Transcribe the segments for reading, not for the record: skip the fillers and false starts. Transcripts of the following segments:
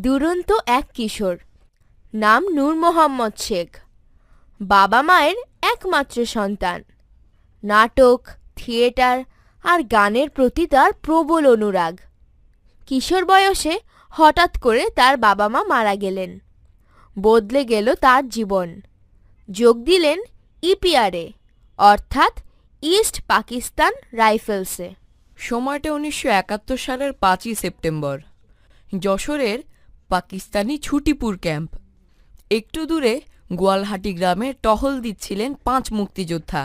দুরন্ত এক কিশোর, নাম নূর মোহাম্মদ শেখ। বাবা মায়ের একমাত্র সন্তান। নাটক, থিয়েটার আর গানের প্রতি তার প্রবল অনুরাগ। কিশোর বয়সে হঠাৎ করে তার বাবা মা মারা গেলেন। বদলে গেল তার জীবন। যোগ দিলেন ইপিআরে, অর্থাৎ ইস্ট পাকিস্তান রাইফেলসে। সময়টা 1971 সালের 5ই সেপ্টেম্বর। যশোরের পাকিস্তানি ছুটিপুর ক্যাম্প। একটু দূরে গোয়ালহাটি গ্রামে টহল দিচ্ছিলেন 5 মুক্তিযোদ্ধা।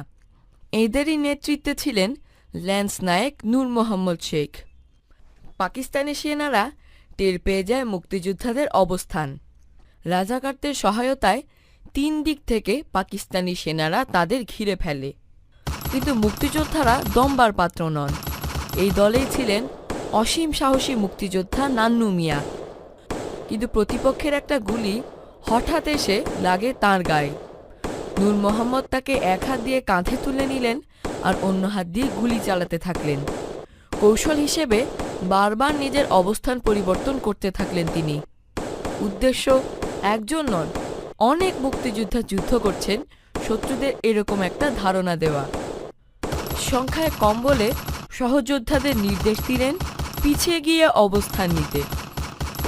এদেরই নেতৃত্বে ছিলেন ল্যান্স নায়েক নূর মোহাম্মদ শেখ। পাকিস্তানি সেনারা টের পেয়ে যায় মুক্তিযোদ্ধাদের অবস্থান। রাজাকারদের সহায়তায় 3 দিক থেকে পাকিস্তানি সেনারা তাদের ঘিরে ফেলে। কিন্তু মুক্তিযোদ্ধারা দমবার পাত্র নন। এই দলেই ছিলেন অসীম সাহসী মুক্তিযোদ্ধা নান্নু মিয়া। কিন্তু প্রতিপক্ষের একটা গুলি হঠাৎ এসে লাগে তাঁর গায়ে। নূর মোহাম্মদ তাকে এক হাত দিয়ে কাঁধে তুলে নিলেন আর অন্য হাত দিয়ে গুলি চালাতে থাকলেন। কৌশল হিসেবে বারবার নিজের অবস্থান পরিবর্তন করতে থাকলেন তিনি। উদ্দেশ্য একজন নন, অনেক মুক্তিযোদ্ধা যুদ্ধ করছেন, শত্রুদের এরকম একটা ধারণা দেওয়া। সংখ্যায় কম বলে সহযোদ্ধাদের নির্দেশ দিলেন পিছিয়ে গিয়ে অবস্থান নিতে।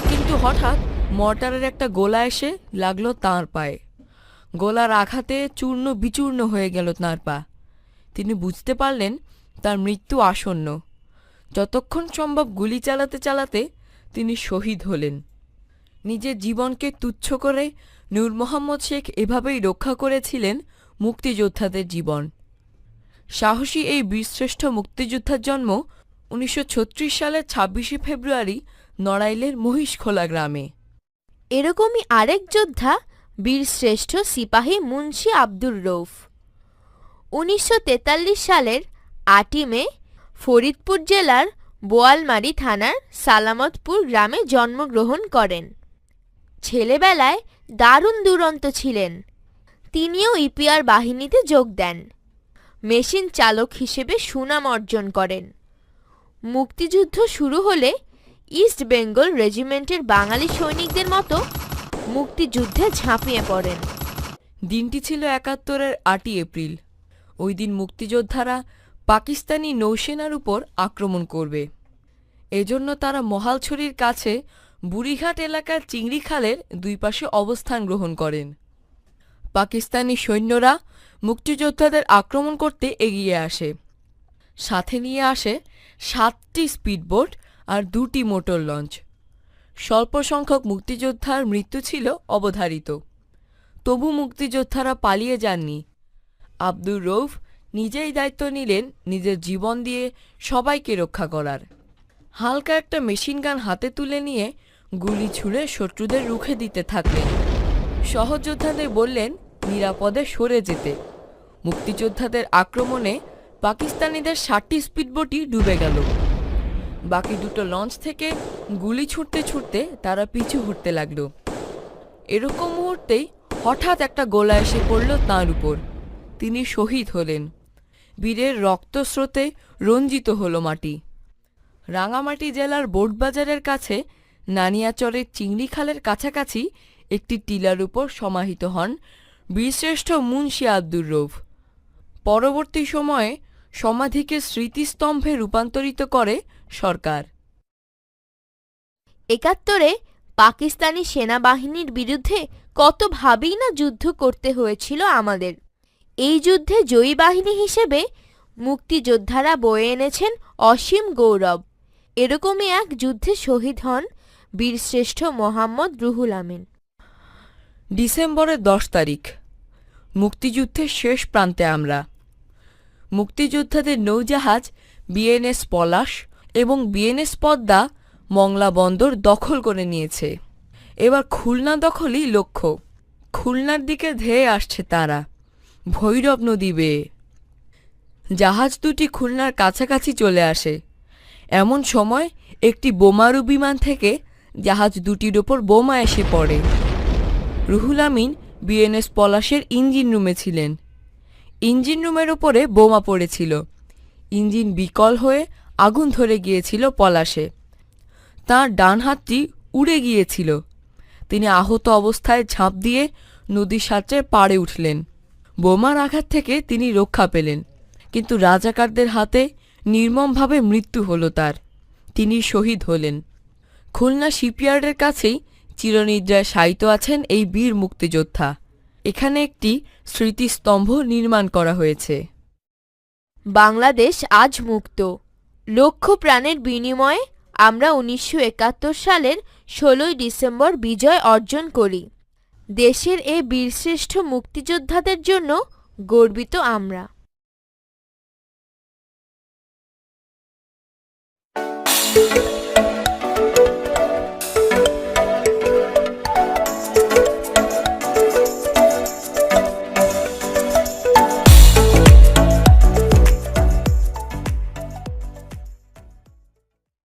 কিন্তু হঠাৎ মর্টারের একটা গোলা এসে লাগলো তাঁর পায়ে। গোলার আঘাতে চূর্ণ বিচূর্ণ হয়ে গেল তাঁর পা। তিনি বুঝতে পারলেন তার মৃত্যু আসন্ন। যতক্ষণ সম্ভব গুলি চালাতে চালাতে তিনি শহীদ হলেন। নিজের জীবনকে তুচ্ছ করে নূর মোহাম্মদ শেখ এভাবেই রক্ষা করেছিলেন মুক্তিযোদ্ধাদের জীবন। সাহসী এই বীরশ্রেষ্ঠ মুক্তিযোদ্ধার জন্ম 1936 সালের 26শে ফেব্রুয়ারি নড়াইলের মহিষখোলা গ্রামে। এরকমই আরেক যোদ্ধা বীরশ্রেষ্ঠ সিপাহী মুন্সি আব্দুর রউফ। 1943 সালের 8ই মে ফরিদপুর জেলার বোয়ালমারী থানার সালামতপুর গ্রামে জন্মগ্রহণ করেন। ছেলেবেলায় দারুণ দুরন্ত ছিলেন। তিনিও ইপিআর বাহিনীতে যোগ দেন। মেশিন চালক হিসেবে সুনাম অর্জন করেন। মুক্তিযুদ্ধ শুরু হলে ইস্ট বেঙ্গল রেজিমেন্টের বাঙালি সৈনিকদের মতো মুক্তিযুদ্ধে ঝাঁপিয়ে পড়েন। দিনটি ছিল 71-এর 8ই এপ্রিল। ওই দিন মুক্তিযোদ্ধারা পাকিস্তানি নৌসেনার উপর আক্রমণ করবে। এজন্য তারা মহালছড়ির কাছে বুড়িঘাট এলাকার চিংড়ি খালের 2 পাশে অবস্থান গ্রহণ করেন। পাকিস্তানি সৈন্যরা মুক্তিযোদ্ধাদের আক্রমণ করতে এগিয়ে আসে। সাথে নিয়ে আসে 7টি স্পিডবোট আর 2টি মোটর লঞ্চ। স্বল্প সংখ্যক মুক্তিযোদ্ধার মৃত্যু ছিল অবধারিত। তবু মুক্তিযোদ্ধারা পালিয়ে যাননি। আব্দুর রউফ নিজেই দায়িত্ব নিলেন নিজের জীবন দিয়ে সবাইকে রক্ষা করার। হালকা একটা মেশিনগান হাতে তুলে নিয়ে গুলি ছুঁড়ে শত্রুদের রুখে দিতে থাকলেন। সহযোদ্ধাদের বললেন নিরাপদে সরে যেতে। মুক্তিযোদ্ধাদের আক্রমণে পাকিস্তানিদের 7টি স্পিডবোটই ডুবে গেল। বাকি 2টো লঞ্চ থেকে গুলি ছুটতে ছুটতে তারা পিছু হটতে লাগল। এরকম মুহূর্তেই হঠাৎ একটা গোলা এসে পড়ল তাঁর উপর। তিনি শহীদ হলেন। বীরের রক্তস্রোতে রঞ্জিত হল মাটি। রাঙামাটি জেলার বোটবাজারের কাছে নানিয়াচরের চিংড়ি খালের কাছাকাছি একটি টিলার উপর সমাহিত হন বীরশ্রেষ্ঠ মুন্সি আব্দুর রউফ। পরবর্তী সময়ে সমাধিকে স্মৃতিস্তম্ভে রূপান্তরিত করে সরকার। 71-এ পাকিস্তানি সেনাবাহিনীর বিরুদ্ধে কতভাবেই না যুদ্ধ করতে হয়েছিল আমাদের। এই যুদ্ধে জয়ী বাহিনী হিসেবে মুক্তিযোদ্ধারা বয়ে এনেছেন অসীম গৌরব। এরকমই এক যুদ্ধে শহীদ হন বীরশ্রেষ্ঠ মোহাম্মদ রুহুল আমিন। ডিসেম্বরের 10 তারিখ। মুক্তিযুদ্ধের শেষ প্রান্তে আমরা। মুক্তিযোদ্ধাদের নৌজাহাজ বিএনএস পলাশ এবং বিএনএস পদ্মা মংলা বন্দর দখল করে নিয়েছে। এবার খুলনা দখলই লক্ষ্য। খুলনার দিকে ধেয়ে আসছে তারা ভৈরব নদী বেয়ে। জাহাজ দুটি খুলনার কাছাকাছি চলে আসে। এমন সময় একটি বোমারু বিমান থেকে জাহাজ দুটির ওপর বোমা এসে পড়ে। রুহুল আমিন বিএনএস পলাশের ইঞ্জিন রুমে ছিলেন। ইঞ্জিন রুমের ওপরে বোমা পড়েছিল। ইঞ্জিন বিকল হয়ে আগুন ধরে গিয়েছিল পলাশে। তাঁর ডান হাতটি উড়ে গিয়েছিল। তিনি আহত অবস্থায় ঝাঁপ দিয়ে নদীর সাঁতরে পাড়ে উঠলেন। বোমার আঘাত থেকে তিনি রক্ষা পেলেন, কিন্তু রাজাকারদের হাতে নির্মমভাবে মৃত্যু হলো তার। তিনি শহীদ হলেন। খুলনা শিপইয়ার্ডের কাছেই চিরনিদ্রায় শায়িত আছেন এই বীর মুক্তিযোদ্ধা। এখানে একটি স্মৃতিস্তম্ভ নির্মাণ করা হয়েছে। বাংলাদেশ আজ মুক্ত। লক্ষ প্রাণের বিনিময়ে আমরা 1971 সালের 16 ডিসেম্বর বিজয় অর্জন করি। দেশের এই বীরশ্রেষ্ঠ মুক্তিযোদ্ধাদের জন্য গর্বিত আমরা।